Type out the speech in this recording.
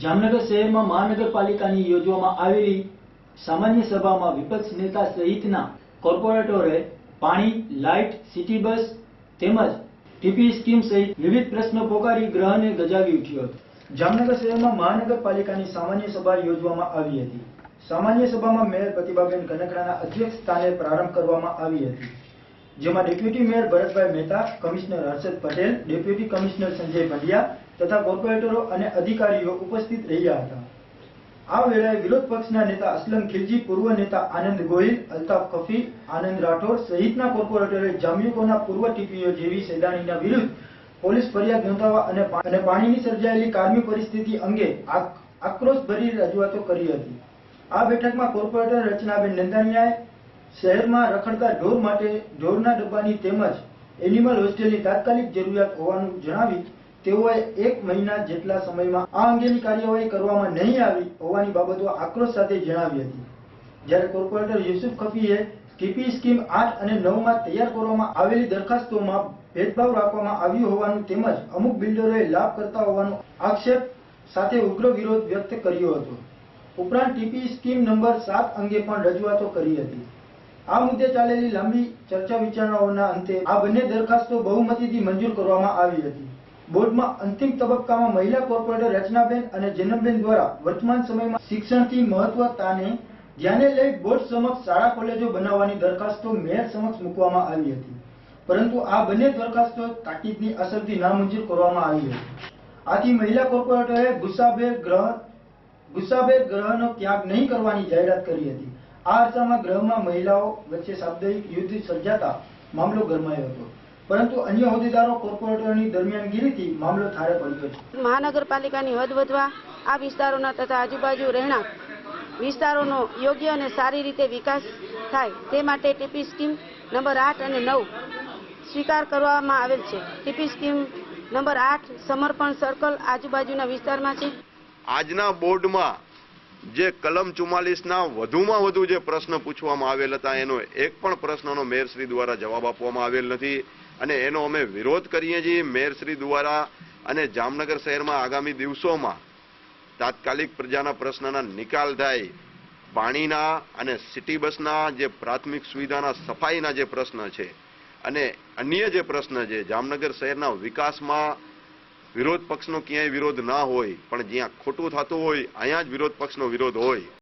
જામનગર શહેરમાં મહાનગરપાલિકાની યોજવામાં આવેલી સામાન્ય સભામાં વિપક્ષ નેતા સહિતના કોર્પોરેટરોએ પાણી, લાઇટ, સિટી બસ તેમજ ટીપી સ્કીમ સહિત વિવિધ પ્રશ્નો પોકારી ગ્રહને ગજાવી ઉઠ્યો હતો। જામનગર શહેરમાં મહાનગરપાલિકાની સામાન્ય સભા યોજવામાં આવી હતી। સામાન્ય સભામાં મેયર પ્રતિભાબેન કનકરાના અધ્યક્ષ સ્થાને પ્રારંભ કરવામાં આવી હતી, જેમાં deputy mayor Bharatbhai Mehta, commissioner Harshad Patel, deputy commissioner Sanjay Pandya તથા કોર્પોરેટરો અને અધિકારીઓ ઉપસ્થિત રહ્યા હતા। આ વેળાએ વિરોધ પક્ષના નેતા અસલમ ખિલજી, પૂર્વ નેતા આનંદ ગોહિલ, અલ્તાફ કફી, આનંદ રાઠોડ સહિતના કોર્પોરેટરોએ જામ્યુકોના પૂર્વ ટીપીઓ જેવી સૈલાણીના વિરુદ્ધ પોલીસ ફરિયાદ નોંધાવવા અને પાણીની સર્જાયેલી કાયમી પરિસ્થિતિ અંગે આક્રોશભરી રજૂઆતો કરી હતી। આ બેઠકમાં કોર્પોરેટર રચનાબેન નંદાણીયાએ શહેરમાં રખડતા ઢોર માટે ઢોરના ડબ્બાની તેમજ એનિમલ હોસ્ટેલની તાત્કાલિક જરૂરિયાત હોવાનું જણાવી તેઓએ 1 મહિના જેટલા સમયમાં આ અંગેની કાર્યવાહી કરવામાં નહીં આવી હોવાની બાબતો આક્રોશ સાથે જણાવી હતી। જ્યારે કોર્પોરેટર યુસુફ ખફીએ ટીપી સ્કીમ 8 અને 9 માં તૈયાર કરવામાં આવેલી દરખાસ્તોમાં ભેદભાવ રાખવામાં આવ્યો હોવાનું તેમજ અમુક બિલ્ડરોએ લાભ કરતા હોવાનો આક્ષેપ સાથે ઉગ્ર વિરોધ વ્યક્ત કર્યો હતો। ઉપરાંત ટીપી સ્કીમ નંબર 7 અંગે પણ રજૂઆતો કરી હતી। આ મુદ્દે ચાલેલી લાંબી ચર્ચા વિચારણાઓના અંતે આ બંને દરખાસ્તો બહુમતીથી મંજૂર કરવામાં આવી હતી। બોર્ડમાં અંતિમ તબક્કામાં મહિલા કોર્પોરેટર રચનાબેન અને જનમબેન દ્વારા વર્તમાન સમયમાં શિક્ષણથી મહત્વતાને ધ્યાને લઈ બોર્ડ સમક્ષ શાળા કોલેજો બનાવવાની દરખાસ્તો મેયર સમક્ષ મૂકવામાં આવી હતી, પરંતુ આ બંને દરખાસ્તો તાકીદની અસરથી નામંજૂર કરવામાં આવી હતી। આથી મહિલા કોર્પોરેટરે ગુસ્સાભેર ગ્રહનો ત્યાગ નહીં કરવાની જાહેરાત કરી હતી। આ અરસામાં ગૃહમાં મહિલાઓ વચ્ચે સાપ્તાહિક યુદ્ધ સર્જાતા મામલો ગરમાયો હતો, પરંતુ અન્ય હોદ્દેદારો કોર્પોરેટરોની દરમિયાનગીરીથી મામલો થાળે પડ્યો છે। મહાનગરપાલિકાની હદ વધવા આ વિસ્તારોના તથા આજુબાજુ રહેણાંક વિસ્તારોનો યોગ્ય અને સારી રીતે વિકાસ થાય તે માટે ટીપી સ્કીમ નંબર 8 અને 9 સ્વીકાર કરવામાં આવેલ છે। ટીપી સ્કીમ નંબર 8 સમર્પણ સર્કલ આજુબાજુના વિસ્તારમાં છે। આજના બોર્ડમાં જે કલમ 44ના વધુમાં વધુ જે પ્રશ્ન પૂછવામાં આવેલ હતા એનો એક પણ પ્રશ્નનો મેયરશ્રી દ્વારા જવાબ આપવામાં આવેલ નથી અને એનો અમે વિરોધ કરીએ છીએ। મેયરશ્રી દ્વારા અને જામનગર શહેરમાં આગામી દિવસોમાં તાત્કાલિક પ્રજાના પ્રશ્નના નિકાલ થાય, પાણીના અને સિટી બસના જે પ્રાથમિક સુવિધાના સફાઈના જે પ્રશ્ન છે અને અન્ય જે પ્રશ્ન છે, જામનગર શહેરના વિકાસમાં વિરોધ પક્ષનો ક્યાંય વિરોધ ના હોય, પણ જ્યાં ખોટું થતું હોય અહીંયા જ વિરોધ પક્ષનો વિરોધ હોય।